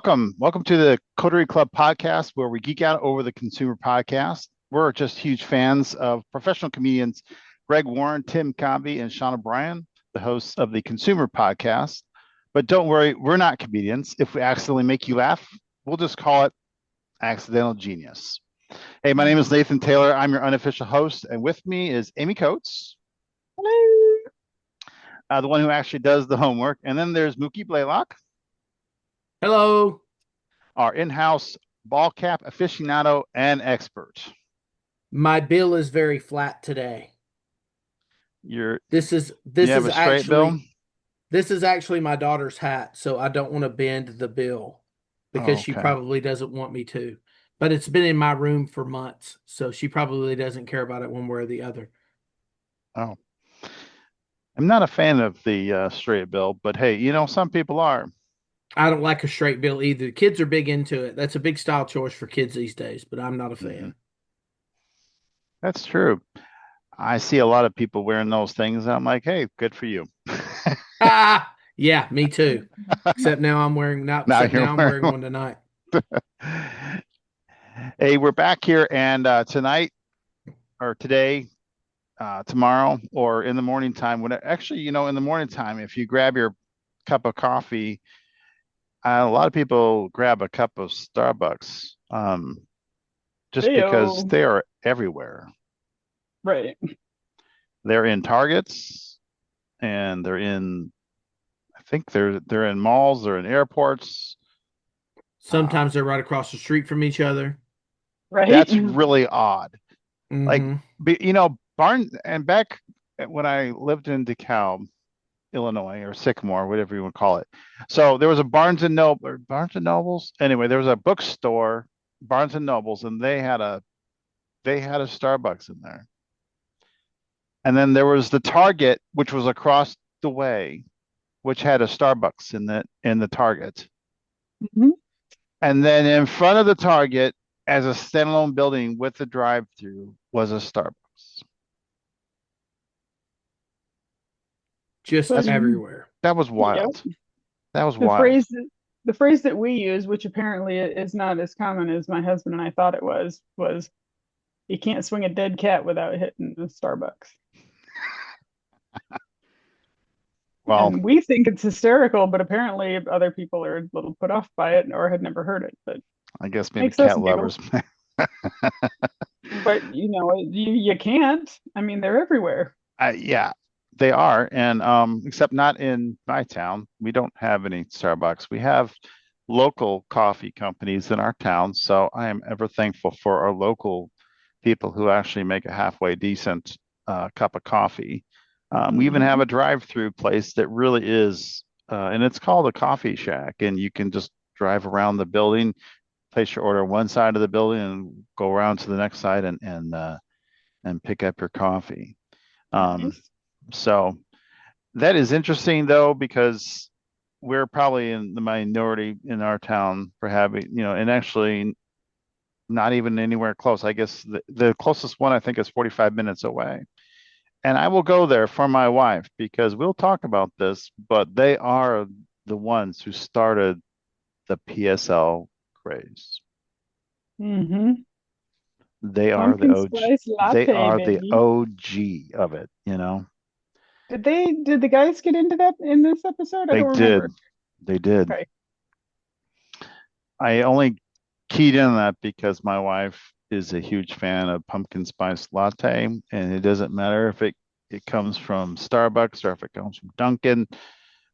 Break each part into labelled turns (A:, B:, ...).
A: Welcome to the Coterie Club podcast, where we geek out over the consumer podcast. We're just huge fans of professional comedians Greg Warren, Tim Covey, and Sean O'Brien, the hosts of the Consumer Podcast. But don't worry, we're not comedians. If we accidentally make you laugh, we'll just call it accidental genius. Hey, my name is Nathan Taylor. I'm your unofficial host, and with me is Amy Coates.
B: Hello.
A: The one who actually does the homework. And then there's Mookie Blaylock,
C: Hello.
A: our in-house ball cap aficionado and expert.
C: My bill is very flat today.
A: You
C: This is
A: have a straight bill?
C: this is actually my daughter's hat, so I don't want to bend the bill because she
A: Okay.
C: probably doesn't want me to. But it's been in my room for months, so she probably doesn't care about it one way or the other.
A: Oh, I'm not a fan of the straight bill, but hey, some people are.
C: I don't like a straight bill either. The kids are big into it. That's a big style choice for kids these days, but I'm not a fan.
A: That's true. I see a lot of people wearing those things. And I'm like, hey, good for you.
C: Ah, yeah, me too. Except now I'm wearing
A: Now
C: except
A: you're
C: now I'm
A: wearing
C: wearing one tonight.
A: Hey, we're back here, and tonight or today, tomorrow, or in the morning time. In the morning time, if you grab your cup of coffee, a lot of people grab a cup of Starbucks, just because
B: Heyo.
A: they are everywhere.
B: Right.
A: They're in Targets, and I think they're in malls, they're in airports.
C: Sometimes they're right across the street from each other.
B: Right.
A: That's really odd. Like,
C: Mhm.
A: Barnes, and back when I lived in DeKalb, Illinois, or Sycamore, whatever you want to call it. So there was a Barnes and Nobles. Anyway, there was a bookstore, Barnes and Nobles, and they had a Starbucks in there. And then there was the Target, which was across the way, which had a Starbucks in the Target.
B: Mhm.
A: And then in front of the Target, as a standalone building with the drive-through, was a Starbucks.
C: Just
B: But
C: everywhere.
A: That was
B: yep.
A: wild. That was
B: The
A: wild.
B: phrase that we use, which apparently is not as common as my husband and I thought it was you can't swing a dead cat without hitting the Starbucks.
A: Well,
B: And we think it's hysterical, but apparently other people are a little put off by it or had never heard it. But
A: I guess maybe
B: makes us
A: cat
B: giggle.
A: lovers.
B: But you can't. I mean, they're everywhere.
A: Yeah, they are, and except not in my town. We don't have any Starbucks. We have local coffee companies in our town, so I am ever thankful for our local people who actually make a halfway decent cup of coffee. We even have
B: Mhm.
A: a drive-through place that really is, and it's called a coffee shack, and you can just drive around the building, place your order on one side of the building, and go around to the next side and pick up your coffee. Um,
B: Nice.
A: so that is interesting though, because we're probably in the minority in our town for having, and actually not even anywhere close. I guess the closest one I think is 45 minutes away. And I will go there for my wife because we'll talk about this, but they are the ones who started the PSL craze.
B: Hmm.
A: They are the
B: Pumpkin
A: OG.
B: spice
A: They
B: latte,
A: are the
B: baby.
A: OG of it.
B: Did the guys get into that in this episode? I
A: They
B: don't remember.
A: did. They did.
B: Okay.
A: I only keyed in on that because my wife is a huge fan of pumpkin spice latte, and it doesn't matter if it comes from Starbucks or if it comes from Dunkin'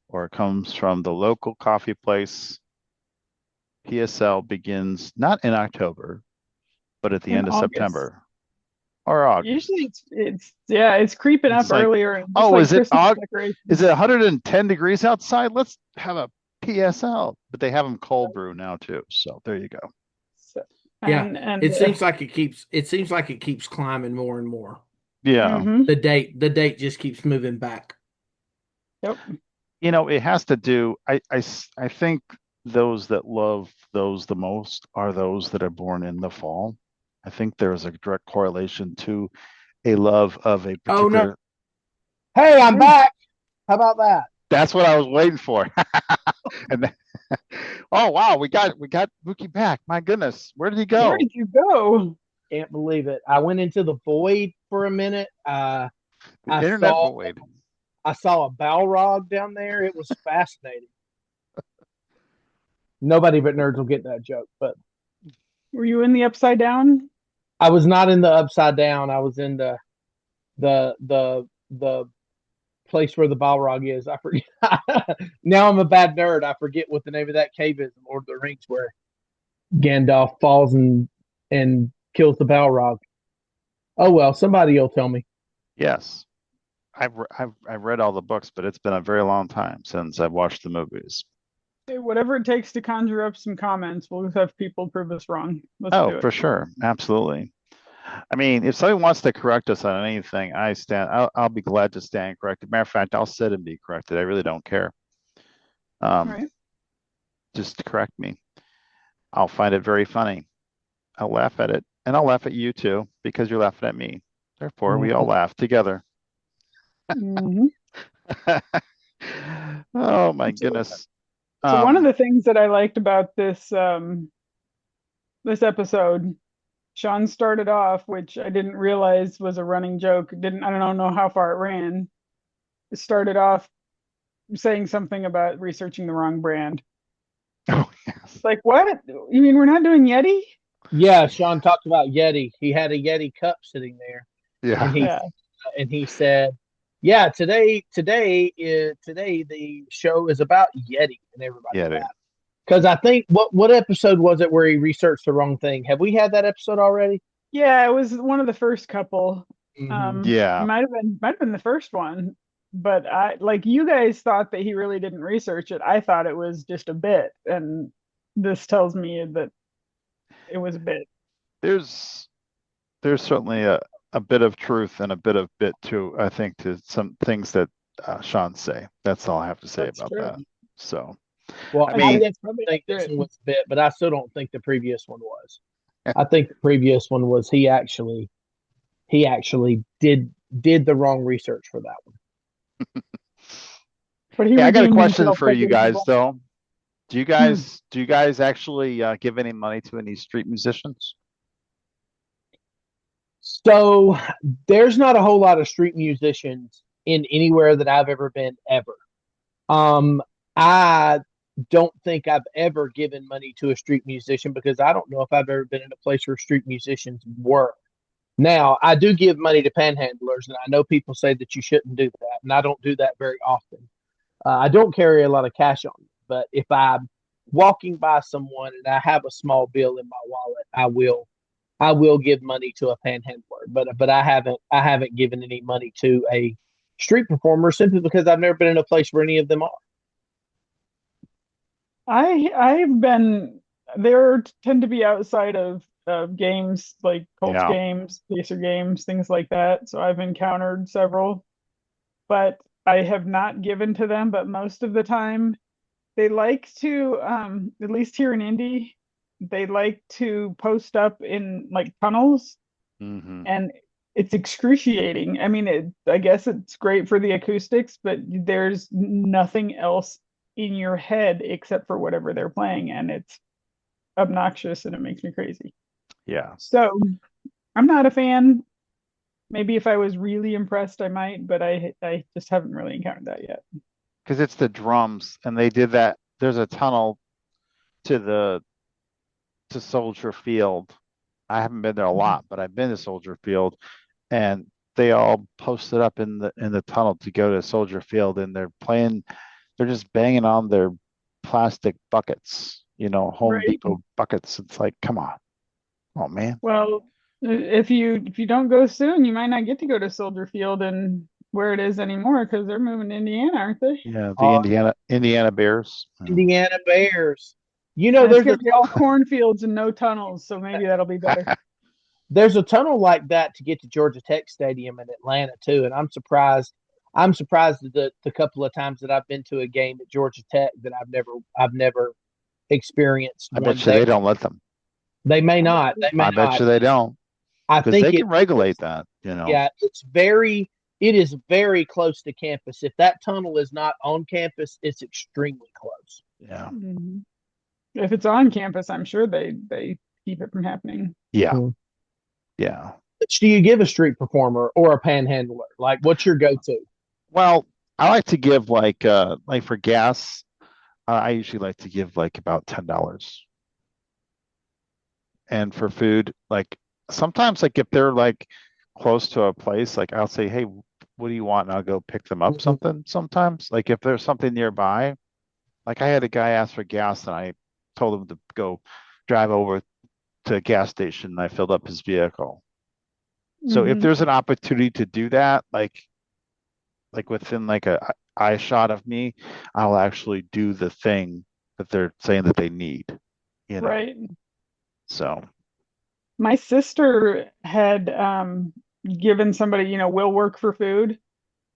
A: or it comes from the local coffee place. PSL begins not in October, but at the
B: In
A: end of
B: August.
A: September or August.
B: Usually it's creeping up
A: It's like,
B: earlier, just
A: oh,
B: like Christmas decorations.
A: is it 110 degrees outside? Let's have a PSL. But they have them cold brew now too. So there you go.
B: So,
C: Yeah.
B: and
C: It seems like it keeps climbing more and more.
A: Yeah.
B: hmm
C: The date just keeps moving back.
B: Yep.
A: It has to do, I think those that love those the most are those that are born in the fall. I think there's a direct correlation to a love of a
C: Oh no.
A: particular.
D: Hey, I'm back. How about that?
A: That's what I was waiting for. And then, Oh wow, we got Mookie back. My goodness, where did he
B: Where
A: go?
B: did you go?
C: Can't believe it. I went into the void for a minute.
A: The
C: I
A: internet
C: saw
A: void.
C: I saw a Balrog down there. It was fascinating. Nobody but nerds will get that joke, but
B: Were you in the upside down?
C: I was not in the upside down. I was in the place where the Balrog is. I forget. Now I'm a bad nerd. I forget what the name of that cave is in Lord of the Rings, where Gandalf falls and kills the Balrog. Oh well, somebody will tell me.
A: Yes, I've read all the books, but it's been a very long time since I've watched the movies.
B: Hey, whatever it takes to conjure up some comments, we'll have people prove us wrong. Let's
A: Oh,
B: do it.
A: for sure, absolutely. I mean, if somebody wants to correct us on anything, I'll be glad to stand corrected. Matter of fact, I'll sit and be corrected. I really don't care.
B: All
A: Um,
B: right.
A: just correct me. I'll find it very funny. I'll laugh at it, and I'll laugh at you too because you're laughing at me. Therefore, we all laugh together.
B: hmm
A: Oh my
B: So,
A: goodness.
B: so one of
A: Um,
B: the things that I liked about this episode, Sean started off, which I didn't realize was a running joke. Didn't I don't know how far it ran. It started off saying something about researching the wrong brand.
A: oh yes.
B: It's like, what? You mean we're not doing Yeti?
C: Yeah, Sean talked about Yeti. He had a Yeti cup sitting there, and
A: Yeah.
B: Yeah.
C: he said, "Yeah, today the show is about Yeti," and everybody
A: Yeah.
C: laughed. Because I think what episode was it where he researched the wrong thing? Have we had that episode already?
B: Yeah, it was one of the first couple.
C: Mm-hmm.
B: It
A: Yeah.
B: might have been the first one, but I like you guys thought that he really didn't research it. I thought it was just a bit, and this tells me that it was a bit.
A: There's there's certainly a bit of truth and a bit of bit to I think to some things that Sean say. That's all I have to say
B: That's
A: about
B: true.
A: that. So
C: Well,
A: I
B: I
C: I
B: think
A: mean,
B: that's probably
C: think this
B: accurate.
C: one was a bit, but I still don't think the previous one was. I think the previous one was he actually did the wrong research for that one.
B: But he
A: hey, I got a
B: redeemed
A: question
B: himself
A: for
B: by
A: you
B: getting the
A: guys
B: wrong.
A: though. Do you
B: Hmm.
A: guys actually give any money to any street musicians?
C: So there's not a whole lot of street musicians in anywhere that I've ever been ever. Um, I don't think I've ever given money to a street musician because I don't know if I've ever been in a place where street musicians work. Now, I do give money to panhandlers, and I know people say that you shouldn't do that, and I don't do that very often. I don't carry a lot of cash on me, but if I'm walking by someone and I have a small bill in my wallet, I will give money to a panhandler. But I haven't given any money to a street performer simply because I've never been in a place where any of them are.
B: I've been there tend to be outside of games like Colts
A: Yeah.
B: games, Pacer games, things like that. So I've encountered several, but I have not given to them. But most of the time, they like to, at least here in Indy, they like to post up in like tunnels,
A: Hmm.
B: and it's excruciating. I mean, I guess it's great for the acoustics, but there's nothing else in your head except for whatever they're playing, and it's obnoxious and it makes me crazy.
A: Yeah.
B: So I'm not a fan. Maybe if I was really impressed, I might, but I just haven't really encountered that yet.
A: Because it's the drums, and they did that. There's a tunnel to the to Soldier Field. I haven't been there a lot, but I've been to Soldier Field, and they all posted up in the tunnel to go to Soldier Field, and they're playing. They're just banging on their plastic buckets, Home
B: Right.
A: Depot buckets. It's like, come on, oh man.
B: Well, if you don't go soon, you might not get to go to Soldier Field and where it is anymore because they're moving to Indiana, aren't they?
A: Yeah, the
C: Uh,
A: Indiana Bears.
C: Indiana Bears. You know,
B: And it's
C: there's a
B: gonna be all cornfields and no tunnels, so maybe that'll be better.
C: there's a tunnel like that to get to Georgia Tech Stadium in Atlanta too, and I'm surprised. I'm surprised that the couple of times that I've been to a game at Georgia Tech that I've never experienced
A: I
C: one
A: bet you
C: there.
A: they don't let them.
C: They may
B: I bet
C: not. They may
A: I bet
C: not.
A: you they don't
C: I
A: because
C: think
A: they can regulate that.
C: yeah, it is very close to campus. If that tunnel is not on campus, it's extremely close.
A: Yeah.
B: Mhm. If it's on campus, I'm sure they keep it from happening.
A: Yeah,
C: Mm.
A: yeah.
C: Which do you give a street performer or a panhandler? Like, what's your go-to?
A: Well, I like to give like for gas, I usually like to give like about $10. And for food, like sometimes like if they're like close to a place, like I'll say, hey, what do you want? And I'll go pick them up
C: Mhm.
A: something sometimes. Like if there's something nearby, like I had a guy ask for gas and I told him to go drive over to a gas station and I filled up his vehicle. So if
B: Hmm.
A: there's an opportunity to do that, like within like a eye shot of me, I'll actually do the thing that they're saying that they need, you know.
B: Right.
A: So
B: My sister had given somebody, will work for food.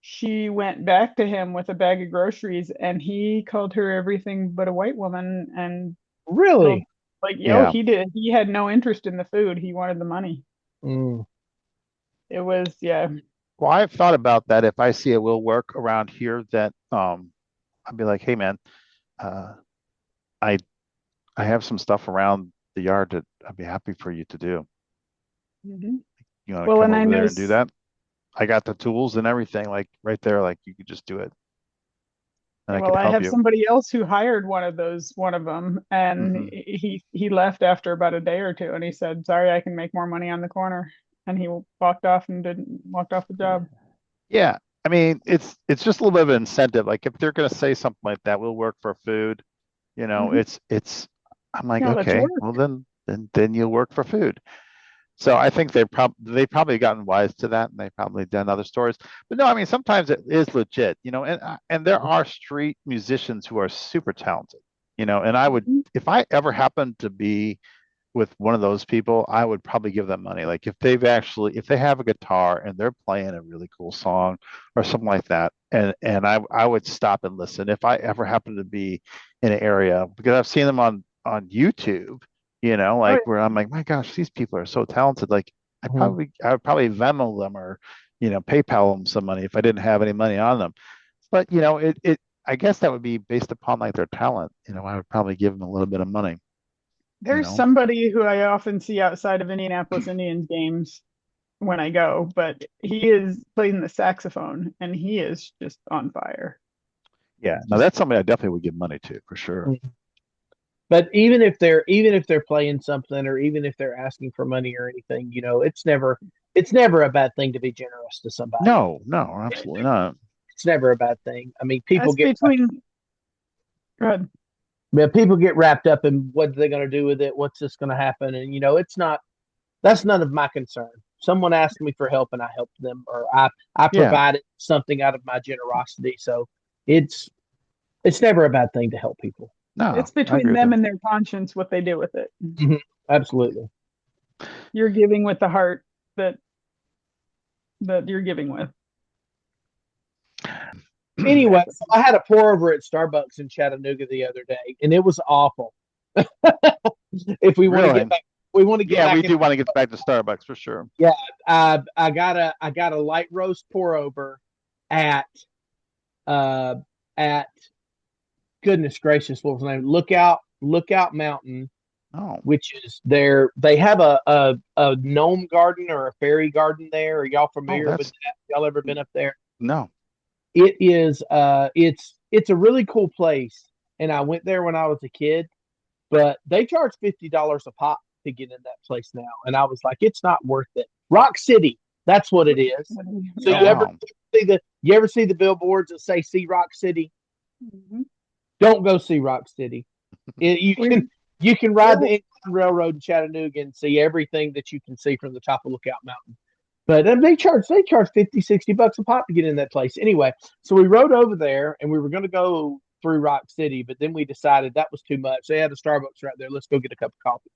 B: She went back to him with a bag of groceries and he called her everything but a white woman and told,
C: Really?
B: like, yo,
A: yeah.
B: he did. He had no interest in the food. He wanted the money.
C: Mm.
B: It was, yeah.
A: Well, I've thought about that. If I see it will work around here, that I'd be like, hey man, uh I I have some stuff around the yard that I'd be happy for you to do.
B: Hmm.
A: You want to
B: Well,
A: come
B: and I
A: over
B: know,
A: there and do that? I got the tools and everything, like right there, like you could just do it and I
B: well,
A: could
B: I
A: help
B: have
A: you.
B: somebody else who hired one of them, and
A: Hmm.
B: he left after about a day or two, and he said, "Sorry, I can make more money on the corner," and he walked off the job.
A: Yeah. I mean, it's just a little bit of an incentive. Like if they're gonna say something like that, we'll work for food,
B: Hmm.
A: it's I'm like,
B: Yeah, let's
A: okay,
B: work.
A: well then you'll work for food. So I think they probably gotten wise to that, and they probably done other stories. But no, I mean sometimes it is legit, and there are street musicians who are super talented, and I would
B: Mhm.
A: if I ever happened to be with one of those people, I would probably give them money. Like if they have a guitar and they're playing a really cool song or something like that, and I would stop and listen if I ever happen to be in an area because I've seen them on YouTube,
B: Oh,
A: like
B: yeah.
A: where I'm like, my gosh, these people are so talented. Like
C: Mhm.
A: I would probably Venmo them or PayPal them some money if I didn't have any money on them. But it I guess that would be based upon like their talent. I would probably give them a little bit of money, you
B: There's
A: know.
B: somebody who I often see outside of Indianapolis Indians games when I go, but he is playing the saxophone and he is just on fire.
A: Yeah, no,
B: Just
A: that's something I definitely would give money to for sure.
C: Mhm. But even if they're playing something or even if they're asking for money or anything, it's never a bad thing to be generous to somebody.
A: No, no, absolutely not.
C: It's never a bad thing. I mean, people
B: that's
C: get
B: between, good.
C: yeah, people get wrapped up in what they're going to do with it. What's this going to happen? And it's not. That's none of my concern. Someone asked me for help and I helped them, or I
A: Yeah,
C: provided something out of my generosity. So it's it's never a bad thing to help people.
A: no,
B: It's
A: I agree
B: between
A: with
B: them
A: them.
B: and their conscience what they do with it.
C: Mhm. Absolutely.
B: You're giving with the heart that you're giving with.
C: Anyway,
B: Exactly.
C: so I had a pour over at Starbucks in Chattanooga the other day, and it was awful. If we want to get
A: Really?
C: back, we want to get
A: Yeah,
C: back
A: we
C: in.
A: do want to get back to Starbucks for sure.
C: Yeah, I got a light roast pour over at uh at goodness gracious, what was the name? Lookout Mountain,
A: Oh,
C: which is they have a gnome garden or a fairy garden there. Are y'all
A: oh,
C: familiar with
A: that's
C: that? Y'all ever been up there?
A: no.
C: It is it's a really cool place. And I went there when I was a kid, but they charge $50 a pop to get in that place now. And I was like, it's not worth it. Rock City, that's what it is. So
A: Oh,
B: Yeah.
A: wow.
C: you ever see the billboards that say see Rock City?
B: Mhm.
C: Don't go see Rock City. You
B: We
C: can ride the
B: there
C: Indian Railroad in Chattanooga and see everything that you can see from the top of Lookout Mountain. But they charge 50, $60 a pop to get in that place. Anyway, so we rode over there and we were going to go through Rock City, but then we decided that was too much. They had a Starbucks right there. Let's go get a cup of coffee.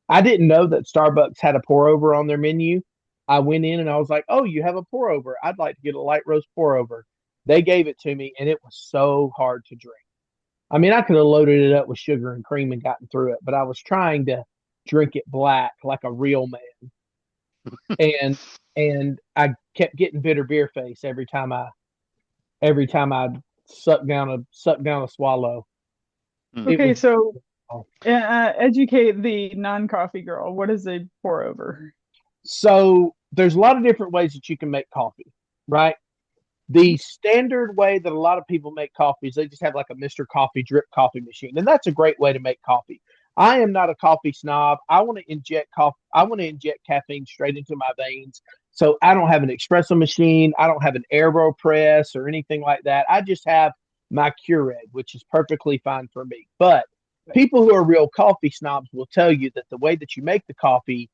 C: I didn't know that Starbucks had a pour over on their menu. I went in and I was like, "Oh, you have a pour over. I'd like to get a light roast pour over." They gave it to me and it was so hard to drink. I mean, I could have loaded it up with sugar and cream and gotten through it, but I was trying to drink it black like a real man. And I kept getting bitter beer face every time I suck down a swallow.
A: Hmm.
C: It
B: okay,
C: was
B: so Educate the non-coffee girl. What is a pour over?
C: So there's a lot of different ways that you can make coffee, right? The standard way that a lot of people make coffee is they just have like a Mr. Coffee drip coffee machine, and that's a great way to make coffee. I am not a coffee snob. I want to inject coffee. I want to inject caffeine straight into my veins. So I don't have an espresso machine. I don't have an AeroPress or anything like that. I just have my Keurig, which is perfectly fine for me. But people who are real coffee snobs will tell you that the way that you make the coffee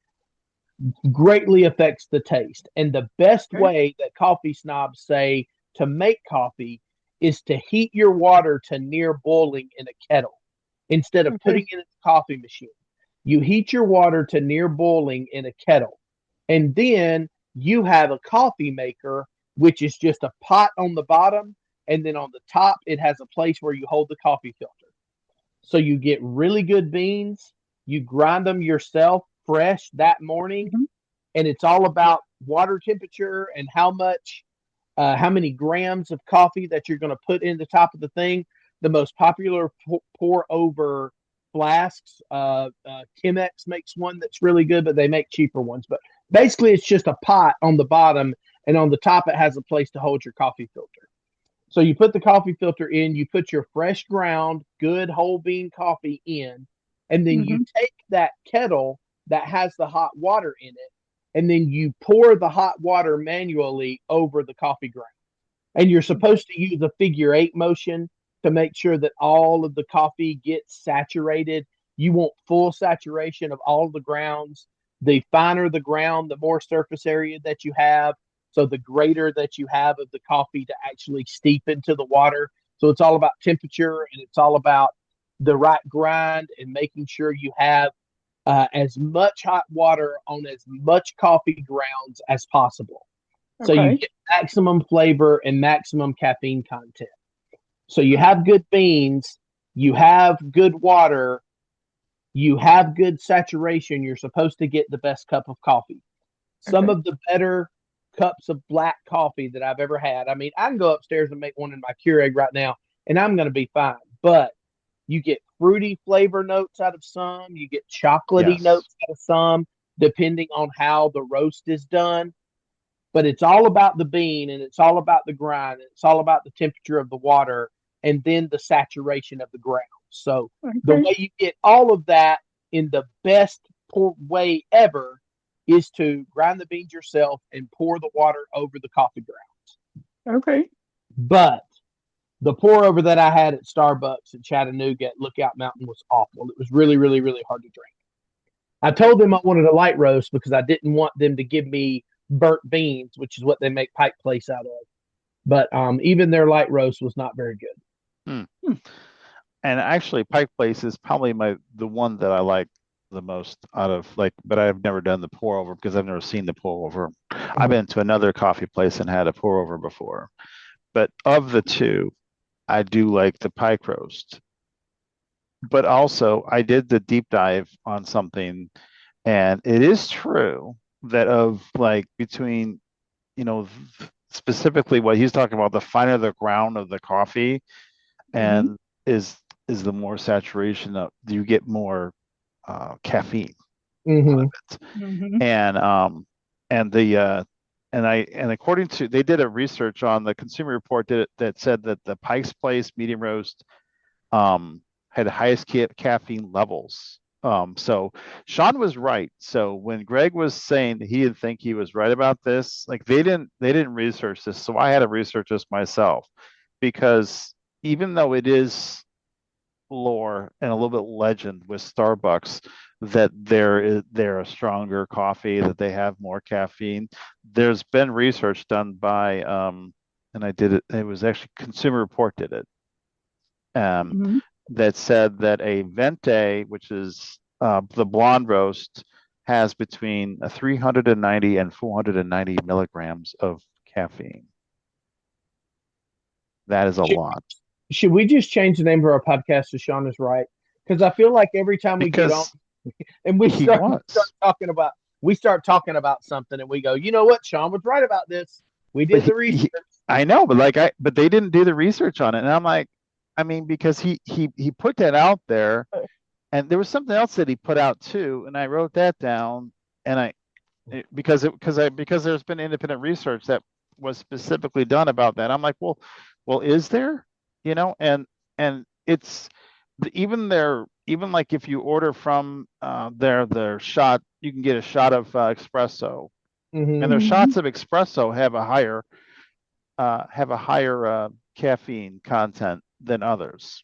C: greatly affects the taste. And the best
B: Okay.
C: way that coffee snobs say to make coffee is to heat your water to near boiling in a kettle instead of putting
B: Okay.
C: it in a coffee machine. You heat your water to near boiling in a kettle, and then you have a coffee maker, which is just a pot on the bottom, and then on the top, it has a place where you hold the coffee filter. So you get really good beans. You grind them yourself fresh that morning,
B: Mhm.
C: and it's all about water temperature and how many grams of coffee that you're going to put in the top of the thing. The most popular pour over flasks, Chemex makes one that's really good, but they make cheaper ones. But basically, it's just a pot on the bottom, and on the top, it has a place to hold your coffee filter. So you put the coffee filter in, you put your fresh ground, good whole bean coffee in, and then you
B: Mhm.
C: take that kettle that has the hot water in it, and then you pour the hot water manually over the coffee ground. And you're supposed to use a figure eight motion to make sure that all of the coffee gets saturated. You want full saturation of all of the grounds. The finer the ground, the more surface area that you have. So the greater that you have of the coffee to actually steep into the water. So it's all about temperature and it's all about the right grind and making sure you have as much hot water on as much coffee grounds as possible. So you
B: Okay.
C: get maximum flavor and maximum caffeine content. So you have good beans, you have good water, you have good saturation. You're supposed to get the best cup of coffee. Some
B: Okay.
C: of the better cups of black coffee that I've ever had. I mean, I can go upstairs and make one in my Keurig right now, and I'm going to be fine. But you get fruity flavor notes out of some, you get chocolatey
A: Yes.
C: notes out of some, depending on how the roast is done. But it's all about the bean and it's all about the grind and it's all about the temperature of the water and then the saturation of the ground. So the
B: Okay.
C: way you get all of that in the best way ever is to grind the beans yourself and pour the water over the coffee ground.
B: Okay.
C: But the pour over that I had at Starbucks in Chattanooga at Lookout Mountain was awful. It was really, really, really hard to drink. I told them I wanted a light roast because I didn't want them to give me burnt beans, which is what they make Pike Place out of. But even their light roast was not very good.
A: Hmm.
B: Hmm.
A: And actually, Pike Place is probably the one that I like the most out of like, but I've never done the pour over because I've never seen the pour over. I've been to another coffee place and had a pour over before. But of the two, I do like the Pike roast. But also, I did the deep dive on something, and it is true that of like between, you know, specifically what he's talking about, the finer the ground of the coffee,
B: Mhm.
A: and is is the more saturation of you get more caffeine out of
C: Mm-hmm.
A: it.
B: Mhm.
A: And the and according to they did a research on the Consumer Report that said that the Pike's Place medium roast um had the highest caffeine levels. So Sean was right. So when Greg was saying that he didn't think he was right about this, like they didn't research this. So I had to research this myself because even though it is lore and a little bit legend with Starbucks that they're a stronger coffee, that they have more caffeine. There's been research done by and I did it, it was actually Consumer Report did it. Um
B: Mhm.
A: that said that a Vente, which is the blonde roast, has between 390 and 490 milligrams of caffeine. That is a
C: Should,
A: lot
C: should we just change the name of our podcast to Sean is Right? Because I feel like every time we get on
A: because
C: and
A: he
C: we start
A: was.
C: talking about something and we go, you know what, Sean was right about this. We
A: But
C: did the research.
A: I know, but but they didn't do the research on it, and I'm like, I mean, because he put that out there, And there was something else that he put out too, and I wrote that down, and because there's been independent research that was specifically done about that. I'm like, well, is there? And it's even like if you order from their shot, you can get a shot of espresso,
C: Mm-hmm.
A: and their shots of espresso have a higher caffeine content than others.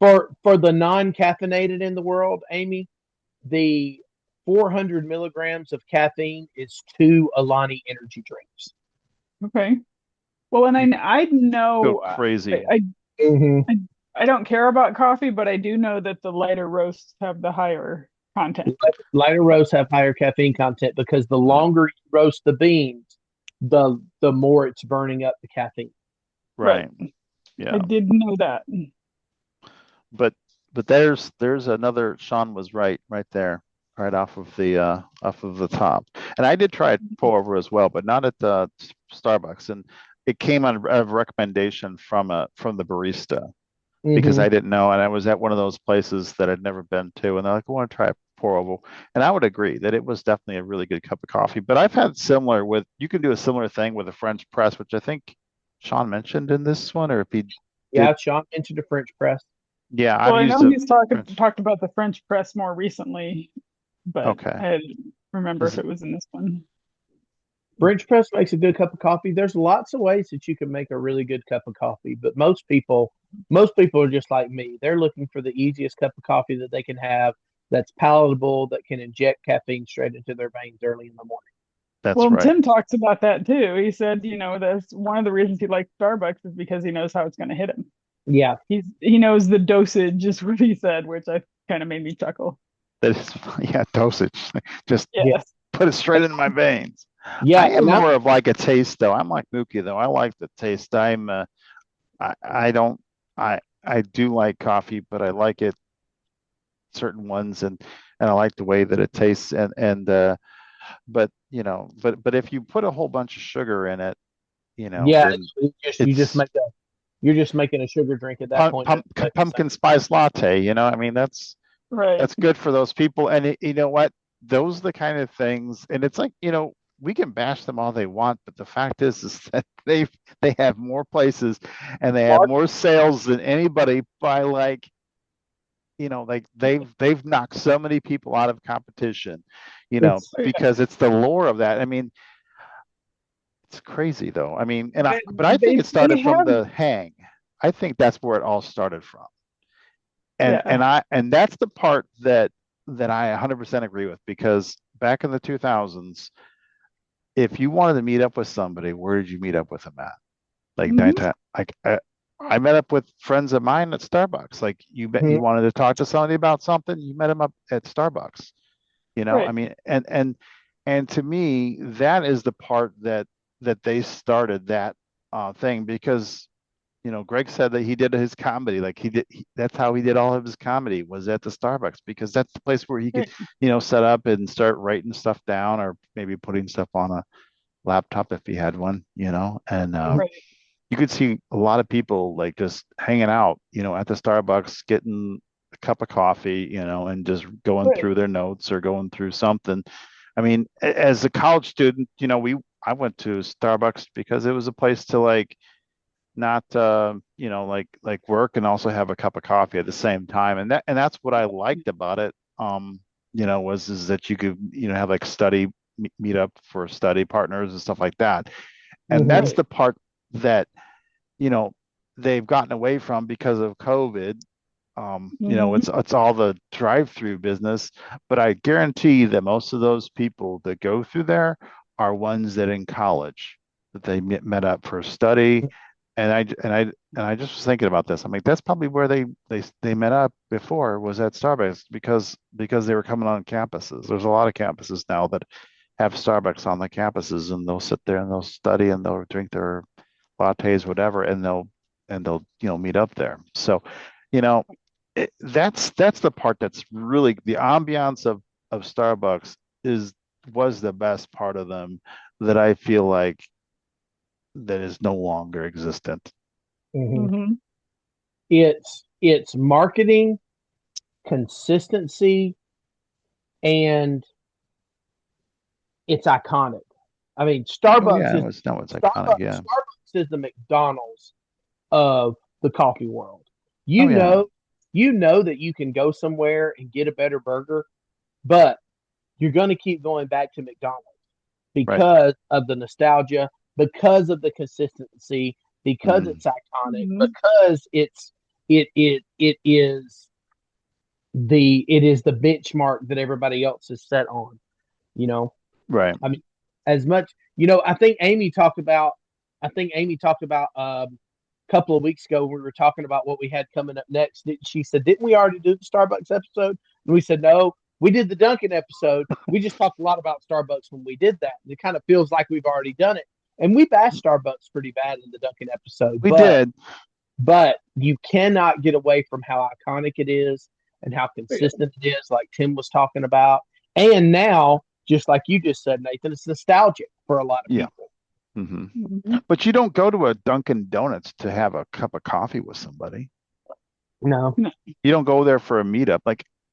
C: For the non-caffeinated in the world, Amy, the 400 milligrams of caffeine is 2 Alani energy drinks.
B: Okay. Well, and I
A: Go
B: know
A: crazy.
C: Mm-hmm.
B: I don't care about coffee, but I do know that the lighter roasts have the higher content.
C: Lighter roasts have higher caffeine content because the longer you roast the beans, the more it's burning up the caffeine.
A: Right.
B: I
A: Yeah.
B: did know that.
A: But there's another. Sean was right there, right off of the top. And I did try pour over as well, but not at the Starbucks. And it came on a recommendation from the barista because
C: Mm-hmm.
A: I didn't know, and I was at one of those places that I'd never been to, and they're like, I want to try a pour over. And I would agree that it was definitely a really good cup of coffee. But I've had similar with you can do a similar thing with a French press, which I think Sean mentioned in this one, or if he did.
C: Yeah, Sean mentioned a French press.
A: Yeah,
B: Well,
A: I've
B: I
A: used
B: know
A: a
B: he's
A: French.
B: talked about the French press more recently, but
A: Okay.
B: I didn't remember if
A: Is
B: it was in this one.
C: French press makes a good cup of coffee. There's lots of ways that you can make a really good cup of coffee, but most people are just like me. They're looking for the easiest cup of coffee that they can have that's palatable, that can inject caffeine straight into their veins early in the morning.
A: That's
B: Well,
A: right.
B: Tim talks about that too. He said, that's one of the reasons he likes Starbucks is because he knows how it's going to hit him.
C: Yeah.
B: He knows the dosage is what he said, which I kind of made me chuckle.
A: That is, yeah, dosage. Just
C: Yeah.
B: Yes.
A: put it straight in my veins.
C: Yeah.
A: I am
C: And I'm
A: more of like a taste though. I'm like Mookie though. I like the taste. I don't I do like coffee, but I like it certain ones, and I like the way that it tastes, and but but if you put a whole bunch of sugar in it,
C: yeah,
A: then
C: you just
A: it's
C: make a you're just making a sugar drink at that point. Doesn't taste the
A: pumpkin spice latte, I mean
B: Right.
A: that's good for those people. And you know what? Those are the kind of things, and it's like, we can bash them all they want, but the fact is that they have more places and they have
C: same.
A: more sales than anybody by like, like they've knocked so many people out of competition,
C: It's
B: Oh, yeah.
A: because it's the lore of that. I mean, it's crazy though. I mean, but I think
B: They
A: it started from
B: have,
A: the hang. I think that's where it all started from. and
B: yeah.
A: and I and that's the part that I 100% agree with, because back in the 2000s, if you wanted to meet up with somebody, where did you meet up with them at? Like
B: Hmm.
A: downtown. Like I met up with friends of mine at Starbucks. Like you
C: Mhm.
A: wanted to talk to somebody about something, you met them up at Starbucks. I
B: Right.
A: mean, and to me, that is the part that they started that thing, because Greg said that he did his comedy. Like that's how he did all of his comedy, was at the Starbucks, because that's the place where he could,
B: Right.
A: set up and start writing stuff down, or maybe putting stuff on a laptop if he had one, and
B: Right.
A: you could see a lot of people like just hanging out, at the Starbucks, getting a cup of coffee, and just going
B: Right.
A: through their notes or going through something. I mean, as a college student, I went to Starbucks because it was a place to like not like work and also have a cup of coffee at the same time, and that's what I liked about it. Was is that you could have like study meet up for study partners and stuff like that, and
C: Mhm.
A: that's
B: Right.
A: the part that you know they've gotten away from because of COVID.
B: Hmm.
A: It's all the drive-through business, but I guarantee that most of those people that go through there are ones that in college that they met up for study. And I just was thinking about this. I'm like, that's probably where they met up before, was at Starbucks, because they were coming on campuses. There's a lot of campuses now that have Starbucks on the campuses, and they'll sit there and they'll study and they'll drink their lattes, whatever, and they'll meet up there. So, you know, that's the part that's really the ambiance of Starbucks is was the best part of them, that I feel like that is no longer existent.
C: Mhm.
B: Hmm.
C: It's marketing consistency, and it's iconic. I mean,
A: Oh yeah, it was no, it's iconic. Yeah.
C: Starbucks is the McDonald's of the coffee world.
A: Oh
C: You
A: yeah.
C: know, you know that you can go somewhere and get a better burger, but you're going to keep going back to McDonald's
A: Right.
C: because of the nostalgia, because of the consistency, because
A: Mm.
C: it's iconic,
B: Mhm.
C: because it is the benchmark that everybody else is set on. You know,
A: Right.
C: I mean, as much I think Amy talked about. A couple of weeks ago when we were talking about what we had coming up next. She said, "Didn't we already do the Starbucks episode?" And we said, "No, we did the Dunkin' episode. We just talked a lot about Starbucks when we did that. And it kind of feels like we've already done it." And we bashed Starbucks pretty bad in the Dunkin' episode,
A: We
C: but
A: did.
C: you cannot get away from how iconic it is and how
B: Yeah.
C: consistent it is, like Tim was talking about. And now, just like you just said, Nathan, it's nostalgic for a lot of
A: Yeah.
C: people.
A: Hmm.
B: Mhm.
A: But you don't go to a Dunkin' Donuts to have a cup of coffee with somebody.
C: No.
B: No.
A: You don't go there for a meetup.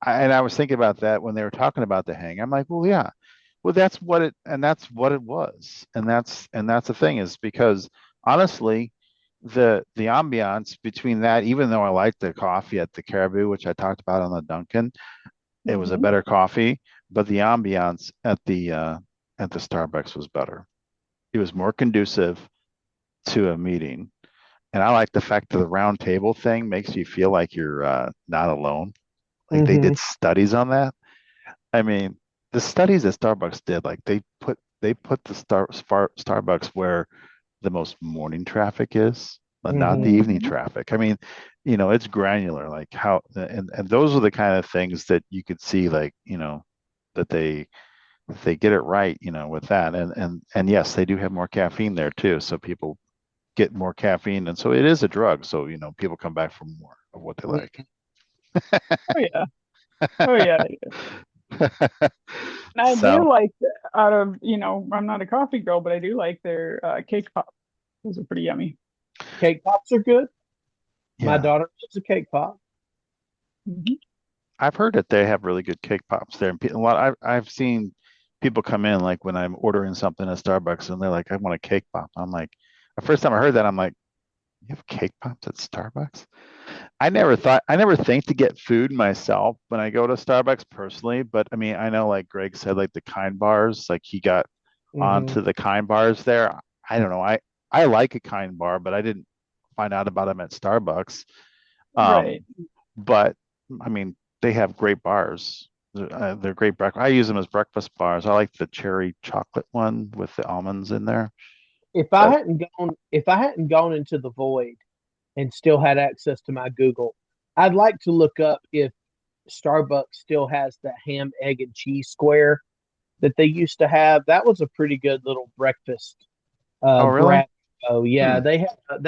A: And I was thinking about that when they were talking about the hang. I'm like, well, yeah, well, that's what it was, and that's the thing is because honestly, the ambiance between that, even though I liked the coffee at the Caribou, which I talked about on the Dunkin', it was a
B: Mhm.
A: better coffee, but the ambiance at the Starbucks was better. It was more conducive to a meeting. And I like the fact that the round table thing makes you feel like you're not alone. Like they
C: Mm-hmm.
A: did studies on that. I mean, the studies that Starbucks did, like they put the Starbucks where the most morning traffic is, but not the
C: Mm-hmm.
A: evening
B: Mhm.
A: traffic. I mean, it's granular, like how, and those are the kind of things that you could see, like, that they get it right, with that. And yes, they do have more caffeine there too. So people get more caffeine. And so it is a drug. So, people come back for more of what they like.
B: Oh yeah. Oh yeah. And I
A: So,
B: do like out of, I'm not a coffee girl, but I do like their cake pop. Those are pretty yummy.
C: Cake pops are good. My
A: yeah,
C: daughter loves a cake pop.
B: Mhm.
A: I've heard that they have really good cake pops there. And a lot, I've seen people come in like when I'm ordering something at Starbucks and they're like, I want a cake pop. I'm like, the first time I heard that, I'm like, you have cake pops at Starbucks? I never think to get food myself when I go to Starbucks personally, but I mean, I know like Greg said, like the kind bars, like he got
C: Mm-hmm.
A: onto the kind bars there. I don't know. I like a kind bar, but I didn't find out about them at Starbucks.
B: Right.
A: Um, but I mean, they have great bars. They're great breakfast. I use them as breakfast bars. I like the cherry chocolate one with the almonds in there. But
C: If I hadn't gone into the void and still had access to my Google, I'd like to look up if Starbucks still has the ham, egg, and cheese square that they used to have. That was a pretty good little breakfast
A: oh, really?
C: grab. Oh yeah,
A: Hmm.
C: they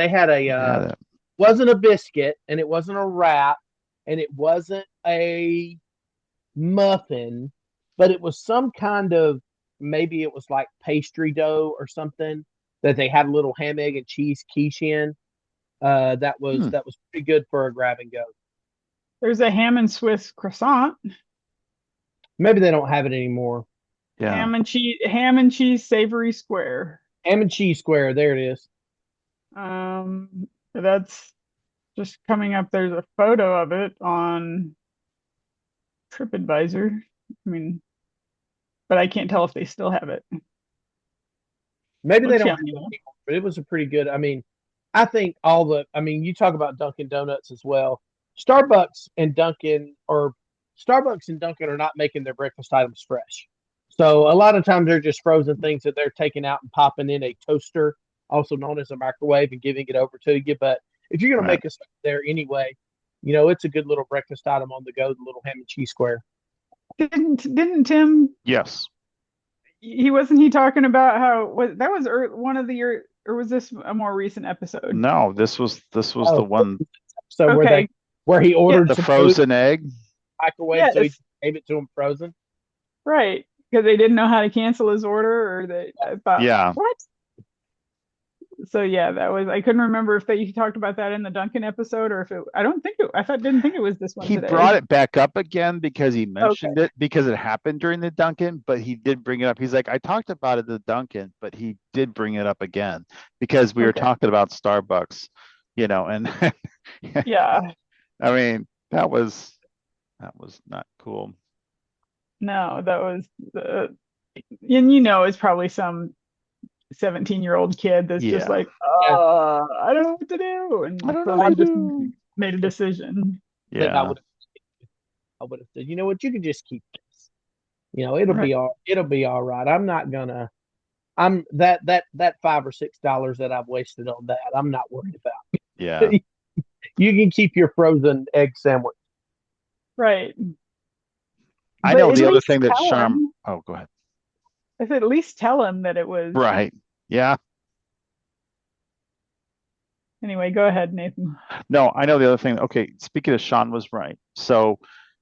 C: had a
A: Never had it.
C: wasn't a biscuit and it wasn't a wrap and it wasn't a muffin, but it was some kind of, maybe it was like pastry dough or something that they had a little ham, egg, and cheese quiche in.
A: Hmm.
C: That was pretty good for a grab and go.
B: There's a ham and Swiss croissant,
C: Maybe they don't have it anymore.
A: Yeah.
B: ham and cheese savory square.
C: Ham and cheese square, there it is.
B: That's just coming up. There's a photo of it on TripAdvisor. I mean, but I can't tell if they still have it.
C: Maybe they
B: Looks
C: don't have
B: yummy
C: it
B: though.
C: anymore, but it was a pretty good. I mean, I think you talk about Dunkin' Donuts as well. Starbucks and Dunkin' or Starbucks and Dunkin' are not making their breakfast items fresh. So a lot of times they're just frozen things that they're taking out and popping in a toaster, also known as a microwave, and giving it over to you. But if you're going to
A: Right.
C: make a stuff there anyway, it's a good little breakfast item on the go, the little ham and cheese square.
B: Didn't Tim?
A: Yes.
B: He talking about how that was one of or was this a more recent episode?
A: No, this was the
C: Oh,
A: one,
C: so
B: Okay.
C: where he ordered
A: the
B: Yes.
C: some food
A: frozen egg.
C: microwave, so he
B: Yes.
C: gave it to him frozen.
B: Right. Because they didn't know how to cancel his order, or they I thought,
A: Yeah.
B: what? So yeah, that was, I couldn't remember if you talked about that in the Duncan episode, or if it, I don't think it, didn't think it was this one
A: He brought
B: today.
A: it back up again because he
B: Okay.
A: mentioned it because it happened during the Duncan, but he did bring it up. He's like, I talked about it at the Duncan, but he did bring it up again because we were
B: Okay.
A: talking about Starbucks, and
B: Yeah.
A: I mean, that was not cool.
B: No, that was the, and it's probably some 17-year-old kid that's just
A: Yeah.
B: like,
C: Yeah,
B: I don't know what to do.
A: I
B: And
A: don't know
B: so
A: what
B: they
A: to
B: just
A: do.
B: made a decision.
C: that
A: Yeah.
C: I would have said, you know what, you can just keep this. It'll
B: Right.
C: be all right. I'm not gonna. I'm that $5 or $6 that I've wasted on that. I'm not worried
A: Yeah.
C: about. You can keep your frozen egg sandwich.
B: Right.
A: I
B: But
A: know
B: at
A: the other
B: least
A: thing that
B: tell
A: Charm.
B: him.
A: Oh, go ahead.
B: I said, at least tell him that it was.
A: Right. Yeah.
B: Anyway, go ahead, Nathan.
A: No, I know the other thing. Okay, speaking of Sean was right. So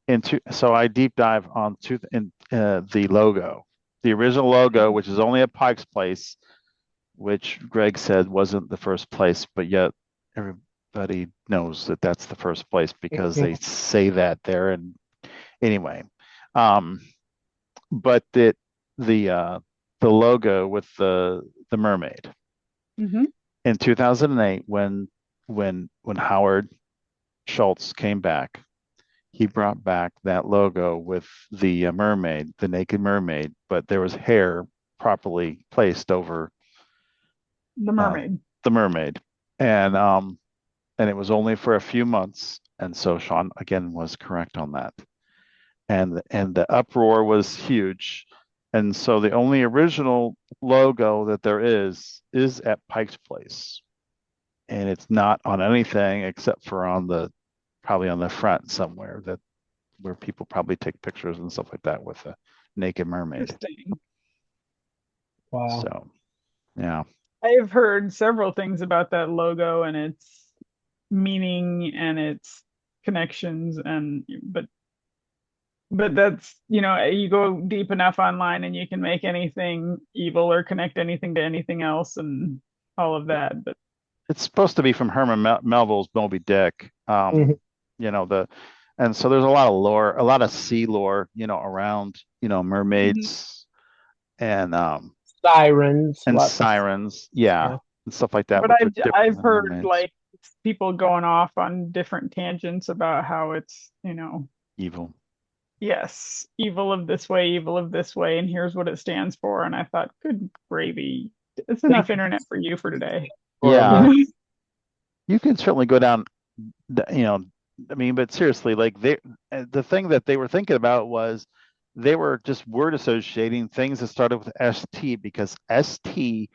A: I deep dive on the logo, the original logo, which is only at Pike's Place, which Greg said wasn't the first place, but yet everybody knows that that's the first place because they say that there. And anyway, um, but the logo with the mermaid
B: Hmm.
A: in 2008 when Howard Schultz came back, he brought back that logo with the mermaid, the naked mermaid, but there was hair properly placed over
B: The
A: uh,
B: mermaid.
A: the mermaid, and it was only for a few months, and so Sean again was correct on that, and the uproar was huge, and so the only original logo that there is at Pike's Place, and it's not on anything except for probably on the front somewhere that where people probably take pictures and stuff like that with a naked mermaid.
B: Interesting.
C: Wow.
A: So, yeah.
B: I have heard several things about that logo and its meaning and its connections, and but that's, you go deep enough online and you can make anything evil or connect anything to anything else and all of that. But
A: It's supposed to be from Herman Melville's Moby Dick.
C: Mhm.
A: The and so there's a lot of lore, a lot of sea lore, around,
B: Mhm.
A: mermaids and
C: Sirens, lots of
A: sirens, yeah,
C: yeah.
A: and stuff like that,
B: but
A: which are different
B: I've
A: than
B: heard
A: mermaids.
B: like people going off on different tangents about how it's,
A: Evil.
B: yes, evil of this way, and here's what it stands for. And I thought, good gravy, it's
C: Thank
B: enough
C: you
B: internet for you for today.
C: for a
A: Yeah,
C: moment.
A: you can certainly go down, you know, I mean, but seriously, like the thing that they were thinking about was they were just word associating things that started with ST because ST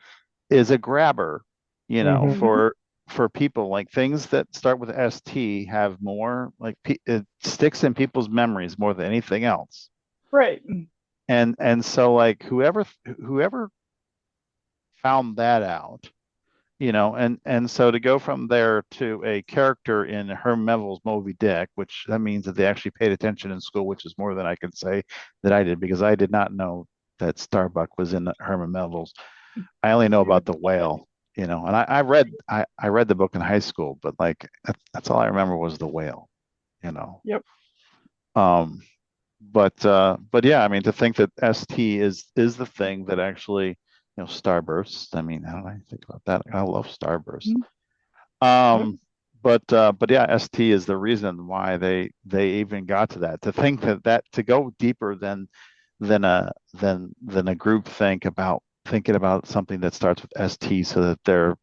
A: is a grabber,
C: Mhm.
B: Mhm.
A: for people like things that start with ST have more like it sticks in people's memories more than anything else.
B: Right.
A: And so like whoever found that out, and so to go from there to a character in Herm Melville's Moby Dick, which that means that they actually paid attention in school, which is more than I can say that I did because I did not know that Starbuck was in Herman Melville's. I only know about the whale, and I read the book in high school, but like that's all I remember was the whale, you know.
B: Yep.
A: Um, but yeah, I mean to think that ST is the thing that actually, Starburst. I mean, how do I think about that? I love Starburst.
B: Mhm. Yep.
A: Um, but yeah, ST is the reason why they even got to that. To think that to go deeper than a group think about thinking about something that starts with ST so that their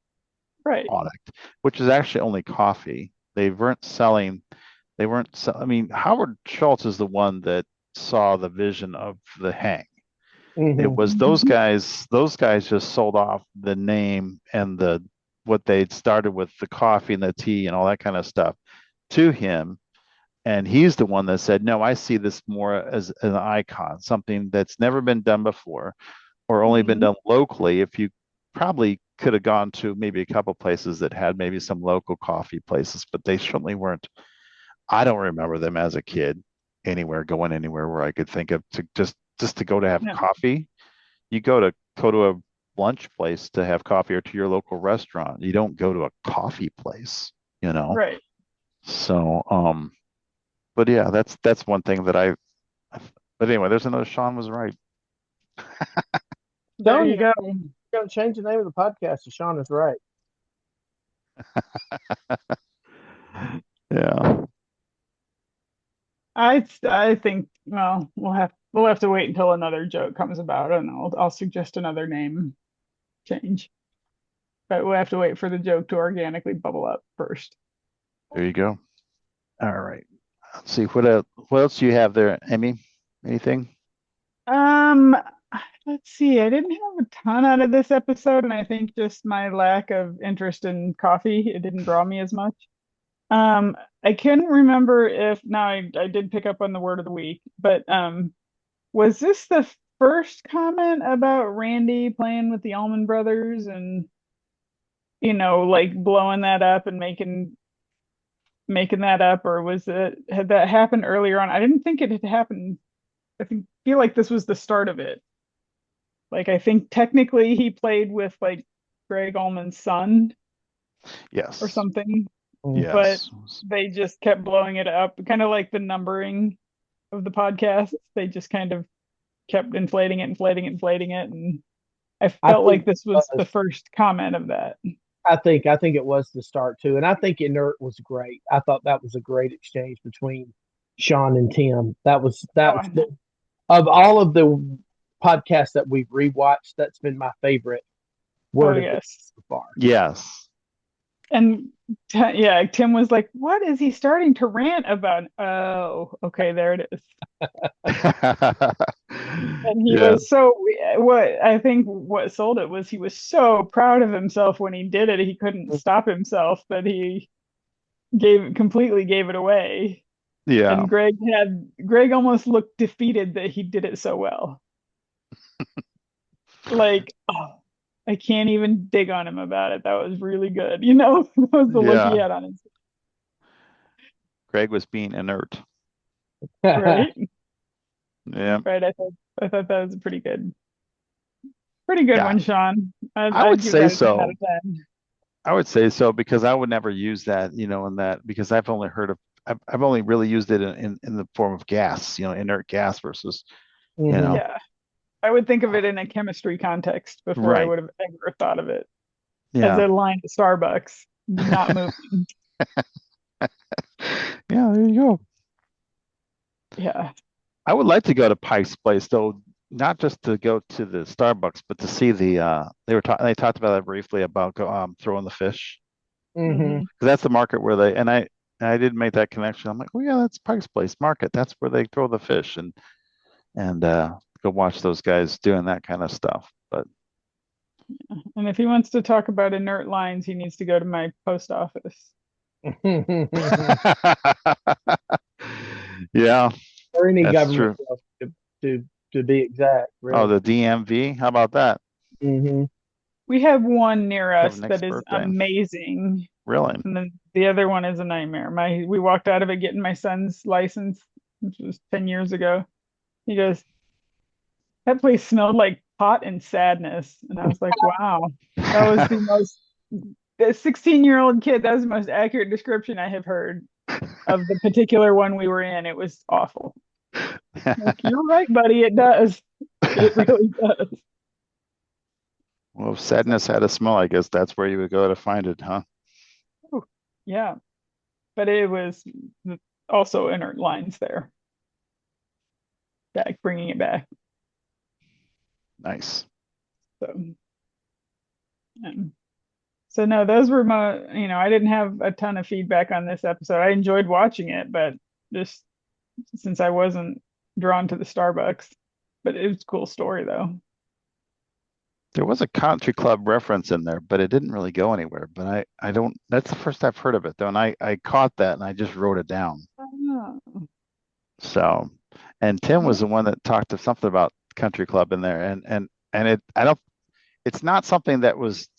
B: Right.
A: product, which is actually only coffee, I mean, Howard Schultz is the one that saw the vision of the hang. It
C: Mhm.
A: was those
B: Mhm.
A: guys, those guys just sold off the name and what they'd started with the coffee and the tea and all that kind of stuff to him. And he's the one that said, no, I see this more as an icon, something that's never been done before or only been
B: Mhm.
A: done locally. If you probably could have gone to maybe a couple places that had maybe some local coffee places, but they certainly weren't. I don't remember them as a kid going anywhere where I could think of to just to go to have
B: No.
A: coffee. You go to lunch place to have coffee or to your local restaurant. You don't go to a coffee place, you know.
B: Right.
A: So, but yeah, that's one thing that I. But anyway, there's another Sean was right.
B: There
C: Telling
B: you
C: you,
B: go.
C: I'm going to change the name of the podcast to Sean is Right.
A: Yeah.
B: I think, well, we'll have to wait until another joke comes about, and I'll suggest another name change. But we'll have to wait for the joke to organically bubble up first.
A: There you go. All right. Let's see what else do you have there, Amy? Anything?
B: Um, let's see. I didn't have a ton out of this episode, and I think just my lack of interest in coffee, it didn't draw me as much. I couldn't remember if now I did pick up on the word of the week, but was this the first comment about Randy playing with the Allman Brothers and like blowing that up and making that up, or had that happened earlier on? I didn't think it had happened. Feel like this was the start of it. Like I think technically he played with like Greg Allman's son or
A: Yes.
B: something, but
A: Yes.
B: they just kept blowing it up, kind of like the numbering of the podcast. They just kind of kept inflating it, inflating it, and I
C: I
B: felt
C: think
B: like this was the first comment of that.
C: I think it was the start too, and I think Inert was great. I thought that was a great exchange between Sean and Tim. That
B: Oh,
C: was of all of the podcasts that we've rewatched, that's been my favorite
B: oh
C: word of the week
B: yes.
C: so far.
A: Yes.
B: And yeah, Tim was like, "What is he starting to rant about?" Oh, okay, there it is. And he
A: Yeah.
B: was so what I think what sold it was he was so proud of himself when he did it. He couldn't stop himself that he completely gave it away.
A: Yeah.
B: And Greg almost looked defeated that he did it so well. Like, oh, I can't even dig on him about it. That was really good. That was the look he
A: Yeah.
B: had on his
A: Greg was being inert.
B: right.
A: Yeah.
B: Right. I thought that was a pretty good
A: Yeah.
B: one, Sean.
A: I would
B: I'd give
A: say
B: that a 10 out
A: so.
B: of 10.
A: I would say so because I would never use that, in that because I've only heard of I've only really used it in the form of gas, inert gas versus, you
C: Hmm.
A: know,
B: Yeah. I would think of it in a chemistry context before I
A: right.
B: would have ever thought of it as
A: Yeah.
B: a line at Starbucks, not moving.
A: Yeah, there you go.
B: Yeah.
A: I would like to go to Pike's Place though, not just to go to the Starbucks, but to see they talked about that briefly about throwing the fish.
C: Hmm.
B: Hmm.
A: 'Cause that's the market where I did make that connection. I'm like, oh yeah, that's Pike's Place Market. That's where they throw the fish and go watch those guys doing that kind of stuff. But
B: And if he wants to talk about inert lines, he needs to go to my post office.
A: yeah,
C: Or any
A: that's
C: government
A: true.
C: to, to to be exact,
A: Oh,
C: really.
A: the DMV. How about that?
C: Hmm.
B: We have one near us
A: Kevin Nick's
B: that is
A: birthday.
B: amazing,
A: Really?
B: and then the other one is a nightmare. We walked out of it getting my son's license, which was 10 years ago. He goes, "That place smelled like pot and sadness." And I was like, wow, that was the 16-year-old kid, that was the most accurate description I have heard of the particular one we were in. It was awful. Like, you're right, buddy, it does. It really does.
A: Well, if sadness had a smell, I guess that's where you would go to find it, huh?
B: Ooh, yeah. But it was also inert lines there. Back, bringing it back.
A: Nice.
B: So, um, so no, those were I didn't have a ton of feedback on this episode. I enjoyed watching it, but just since I wasn't drawn to the Starbucks, but it was a cool story though.
A: There was a country club reference in there, but it didn't really go anywhere. But I don't, that's the first I've heard of it though. And I caught that and I just wrote it down.
B: Oh,
A: So, and Tim was
B: yeah,
A: the one that talked to something about country club in there. And I don't, it's not something that was,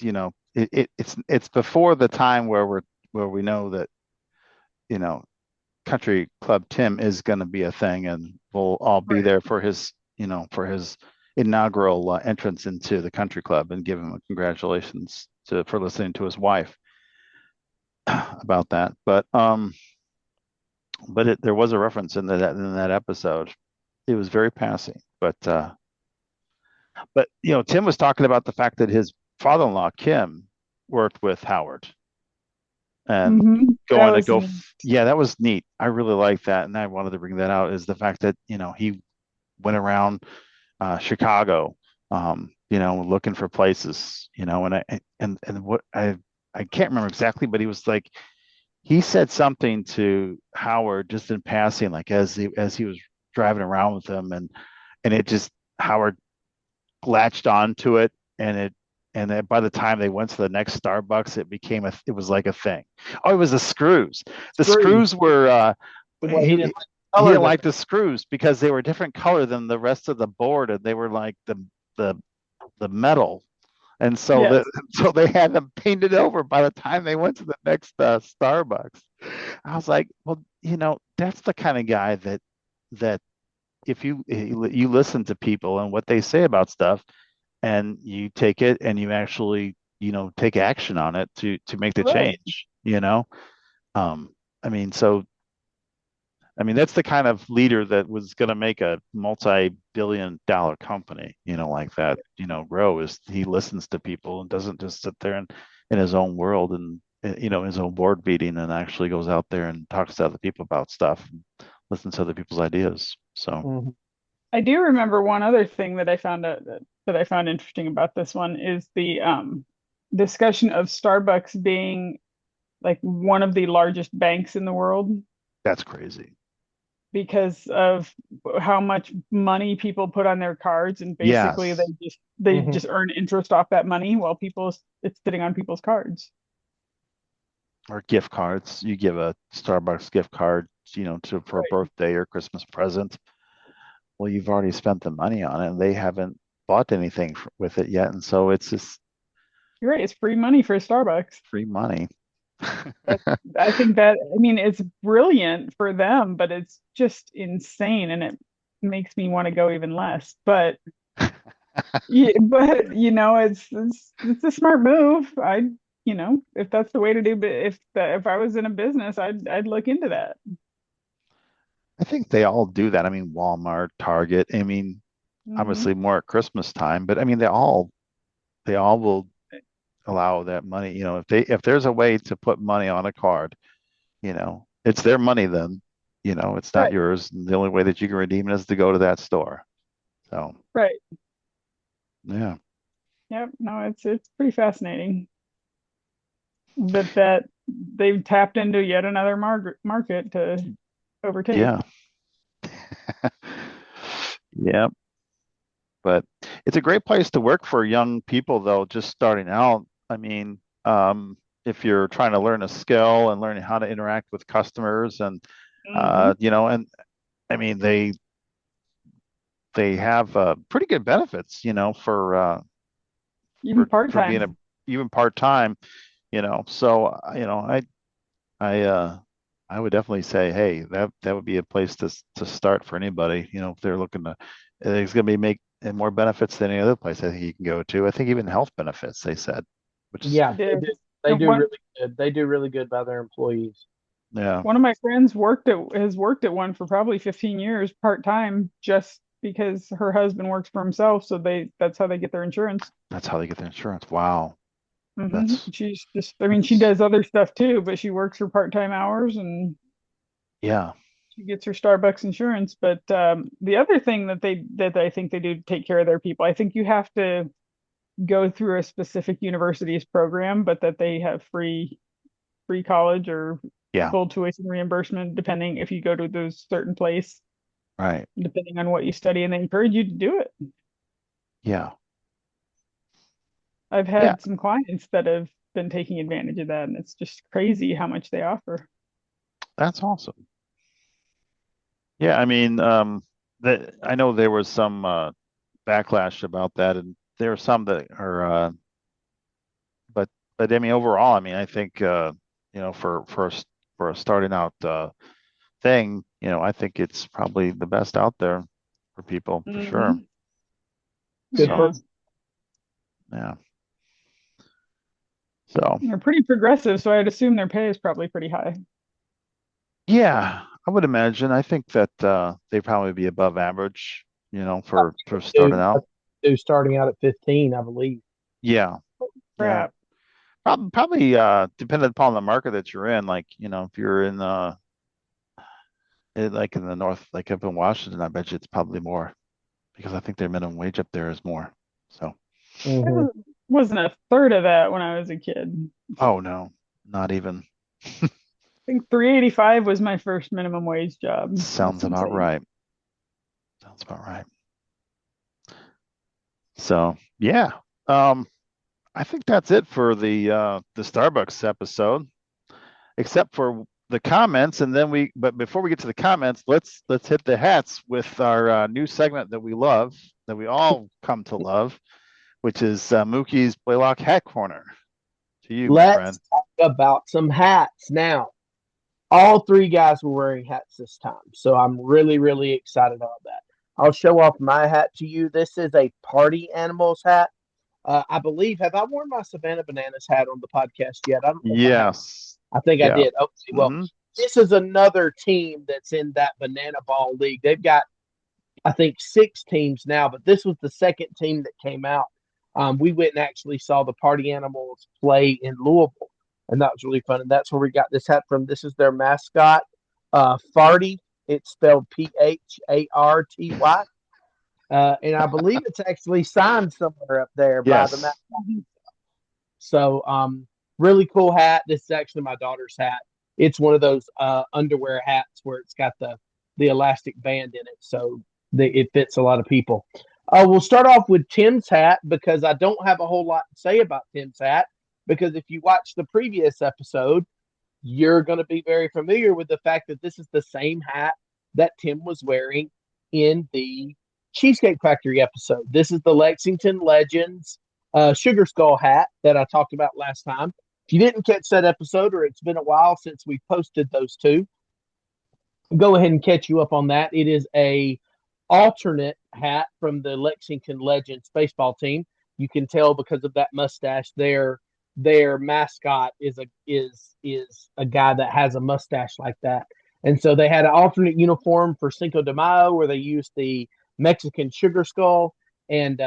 A: it's before the time where we know that, you know, country club Tim is going to be a thing and we'll all be
B: right.
A: there for his inaugural entrance into the country club and give him a congratulations for listening to his wife about that. But there was a reference in that episode. It was very passing, but Tim was talking about the fact that his father-in-law Kim worked with Howard and
B: That
A: going to
B: was
A: go.
B: neat.
A: Yeah, that was neat. I really like that, and I wanted to bring that out is the fact that he went around Chicago, looking for places, and what I can't remember exactly, but he was like he said something to Howard just in passing, like as he was driving around with him, and it just Howard latched onto it, and then by the time they went to the next Starbucks, it was like a thing. Oh, it was the screws. The
C: Screws.
A: screws were
C: Well, he
A: he
C: didn't
A: he
C: color
A: didn't
C: them.
A: like the screws because they were a different color than the rest of the board, and they were like the the metal. And so
B: Yes.
A: so they had them painted over by the time they went to the next Starbucks. I was like, well, that's the kind of guy that if you listen to people and what they say about stuff, and you take it and you actually take action on it to make the
B: Right.
A: change. Um, I mean, that's the kind of leader that was going to make a multi-billion-dollar company, like that, grow is he listens to people and doesn't just sit there in his own world and, his own board meeting and actually goes out there and talks to other people about stuff and listens to other people's ideas. So,
C: Mhm.
B: I do remember one other thing that I found out that I found interesting about this one is the discussion of Starbucks being like one of the largest banks in the world
A: that's crazy.
B: because of how much money people put on their cards, and basically
A: Yes.
B: they
C: Mhm.
B: just earn interest off that money while it's sitting on people's cards.
A: Or gift cards. You give a Starbucks gift card, for a
B: Right.
A: birthday or Christmas present. Well, you've already spent the money on it, and they haven't bought anything with it yet, and so it's just
B: You're right. It's free money for Starbucks.
A: free money.
B: That I think that I mean it's brilliant for them, but it's just insane, and it makes me want to go even less. But yeah, but it's a smart move. If that's the way to do, but if I was in a business, I'd look into that.
A: I think they all do that. I mean, Walmart, Target. I mean,
B: Hmm.
A: obviously more at Christmas time, but I mean, they all will allow that money. If there's a way to put money on a card, it's their money then. It's not
B: Right,
A: yours. And the only way that you can redeem it is to go to that store. So,
B: right.
A: yeah.
B: Yep. No, it's pretty fascinating that they've tapped into yet another market to overtake.
A: Yeah. Yeah. But it's a great place to work for young people, though, just starting out. I mean, if you're trying to learn a skill and learning how to interact with customers, and
B: Hmm.
A: and I mean, they have pretty good benefits,
B: Even
A: for being
B: part-time.
A: even part time, So, I I would definitely say, hey, that would be a place to start for anybody, if they're looking to. It's going to be make more benefits than any other place I think you can go to. I think even health benefits, they said, which is
C: Yeah,
B: It
C: they
B: is.
C: do. They
B: And
C: do
B: one
C: really good. They do really good by their employees.
A: yeah,
B: one of my friends has worked at one for probably 15 years part-time just because her husband works for himself, so that's how they get their insurance.
A: that's how they get their insurance. Wow, that's
B: She's just, I mean, she
A: that's
B: does other stuff too, but she works her part-time hours and
A: yeah,
B: she gets her Starbucks insurance. But the other thing that I think they do to take care of their people, I think you have to go through a specific university's program, but that they have free college or
A: yeah,
B: full tuition reimbursement depending if you go to those certain place,
A: right,
B: depending on what you study, and they encourage you to do it.
A: yeah,
B: I've
A: yeah.
B: had some clients that have been taking advantage of that, and it's just crazy how much they offer.
A: That's awesome. Yeah, I mean, I know there was some backlash about that, and there are some that are, but I mean, overall, I mean, I think for a starting out thing, I think it's probably the best out there for people for sure.
B: Hmm.
C: Good
A: So,
C: person.
A: yeah. So,
B: They're pretty progressive, so I'd assume their pay is probably pretty high.
A: yeah, I would imagine. I think that they'd probably be above average, for starting
C: Dude,
A: out.
C: dude starting out at 15, I believe.
A: Yeah. Yeah.
B: Crap.
A: Probably depending upon the market that you're in. Like, if you're in like in the north, like up in Washington, I bet you it's probably more because I think their minimum wage up there is more. So,
C: Mm-hmm.
B: It wasn't a third of that when I was a kid.
A: oh no, not even.
B: I think 385 was my first minimum wage job.
A: Sounds
B: That's
A: about
B: insane.
A: right. Sounds about right. So, yeah. Um, I think that's it for the Starbucks episode, except for the comments. And then but before we get to the comments, let's hit the hats with our new segment that we love, that we all come to love, which is Mookie's Blaylock Hat Corner. To you, my friend.
C: Let's talk about some hats now. All three guys were wearing hats this time, so I'm really, really excited about that. I'll show off my hat to you. This is a Party Animals hat. I believe, have I worn my Savannah Bananas hat on the podcast yet? I don't know if I have.
A: Yes.
C: I think I
A: Yeah.
C: did. Okay, well,
A: Mhm.
C: this is another team that's in that Banana Ball League. They've got, I think, 6 teams now, but this was the second team that came out. We went and actually saw the Party Animals play in Louisville, and that was really fun. And that's where we got this hat from. This is their mascot, Farty. It's spelled Pharty. And I believe it's actually signed somewhere up there by the
A: Yes.
C: mascot. So, really cool hat. This is actually my daughter's hat. It's one of those underwear hats where it's got the elastic band in it, so it fits a lot of people. We'll start off with Tim's hat because I don't have a whole lot to say about Tim's hat, because if you watch the previous episode, you're going to be very familiar with the fact that this is the same hat that Tim was wearing in the Cheesecake Factory episode. This is the Lexington Legends Sugar Skull hat that I talked about last time. If you didn't catch that episode, or it's been a while since we posted those two, go ahead and catch you up on that. It is a alternate hat from the Lexington Legends baseball team. You can tell because of that mustache. Their mascot is a guy that has a mustache like that. And so they had an alternate uniform for Cinco de Mayo where they used the Mexican sugar skull. And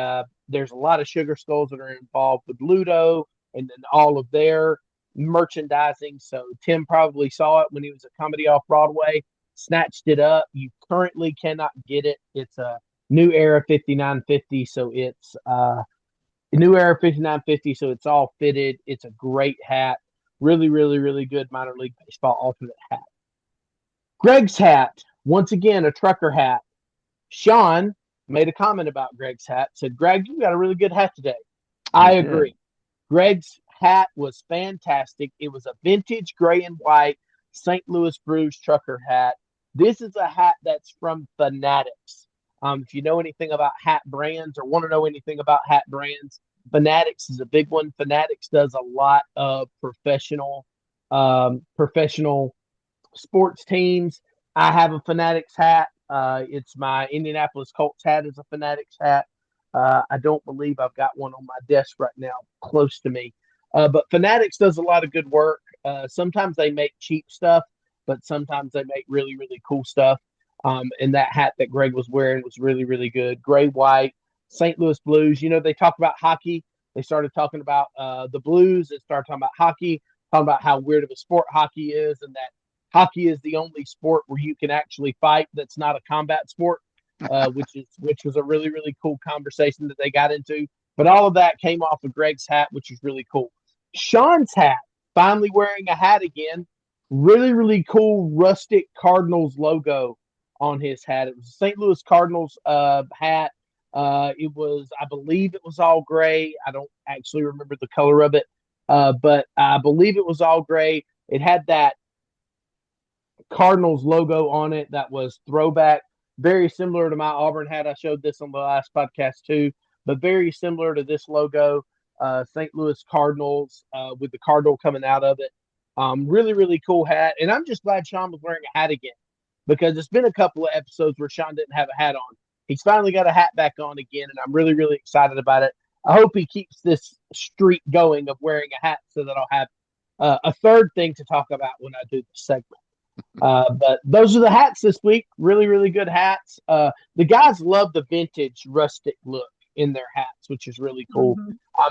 C: there's a lot of sugar skulls that are involved with Ludo and then all of their merchandising. So Tim probably saw it when he was at Comedy Off Broadway, snatched it up. You currently cannot get it. It's a New Era 5950, so it's New Era 5950, so it's all fitted. It's a great hat. Really, really, really good minor league baseball alternate hat. Greg's hat, once again, a trucker hat. Sean made a comment about Greg's hat, said, Greg, you got a really good hat today. I agree. Greg's hat was fantastic. It was a vintage gray and white St. Louis Brews trucker hat. This is a hat that's from Fanatics. If you know anything about hat brands or want to know anything about hat brands, Fanatics is a big one. Fanatics does a lot of professional sports teams. I have a Fanatics hat. It's my Indianapolis Colts hat is a Fanatics hat. I don't believe I've got one on my desk right now close to me. But Fanatics does a lot of good work. Sometimes they make cheap stuff, but sometimes they make really, really cool stuff. And that hat that Greg was wearing was really, really good. Gray, white, St. Louis Blues. You know, they talk about hockey. They started talking about the Blues. They started talking about hockey, talking about how weird of a sport hockey is, and that hockey is the only sport where you can actually fight that's not a combat sport, which was a really, really cool conversation that they got into. But all of that came off of Greg's hat, which is really cool. Sean's hat, finally wearing a hat again. Really, really cool rustic Cardinals logo on his hat. It was a St. Louis Cardinals hat. It was, I believe it was all gray. I don't actually remember the color of it, but I believe it was all gray. It had that Cardinals logo on it that was throwback, very similar to my Auburn hat. I showed this on the last podcast too, but very similar to this logo, St. Louis Cardinals with the cardinal coming out of it. Really, really cool hat. And I'm just glad Sean was wearing a hat again, because it's been a couple of episodes where Sean didn't have a hat on. He's finally got a hat back on again, and I'm really, really excited about it. I hope he keeps this streak going of wearing a hat so that I'll have a third thing to talk about when I do the segment. But those are the hats this week. Really, really good hats. The guys love the vintage rustic look in their hats, which is really cool.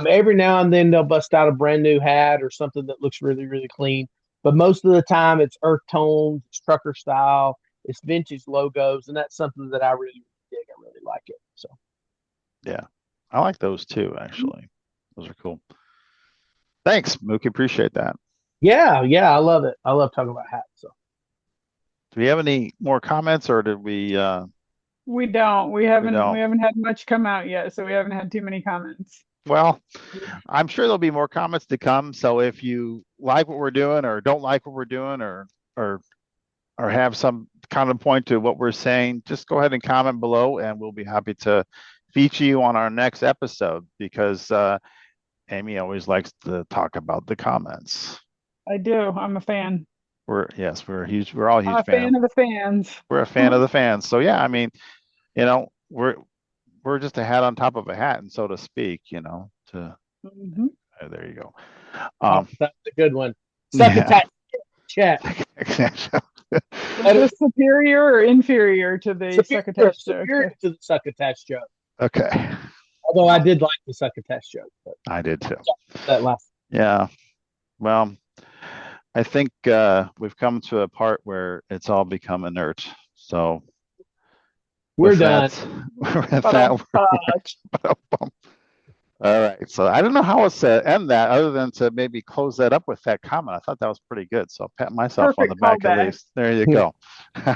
C: Every now and then they'll bust out a brand new hat or something that looks really, really clean. But most of the time it's earth tones, it's trucker style, it's vintage logos, and that's something that I really dig. I really like it. So
A: Yeah, I like those too, actually. Those are cool. Thanks, Mookie. Appreciate that.
C: yeah, I love it. I love talking about hats. So
A: Do we have any more comments, or did we?
B: We don't. We haven't.
A: don't.
B: We haven't had much come out yet, so we haven't had too many comments.
A: Well, I'm sure there'll be more comments to come. So if you like what we're doing, or don't like what we're doing, or have some counterpoint to what we're saying, just go ahead and comment below, and we'll be happy to feature you on our next episode, because Amy always likes to talk about the comments.
B: I do. I'm a fan.
A: We're all huge
B: I'm a fan of the fans.
A: We're a fan of the fans. So yeah, I mean, we're just a hat on top of a hat, and so to speak, there you go.
C: that's a good one. Succotash chat.
B: Is superior or inferior to the succotash joke?
C: Superior to the succotash joke.
A: Okay.
C: Although I did like the succotash joke. But
A: I did too.
C: That last.
A: Yeah. Well, I think we've come to a part where it's all become inert. So
C: we're done.
A: All right. So I don't know how else to end that other than to maybe close that up with that comment. I thought that was pretty good. So I'll pat myself on the back at least. There you go. All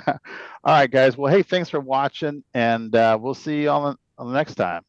A: right, guys. Well, hey, thanks for watching, and we'll see you on the next time.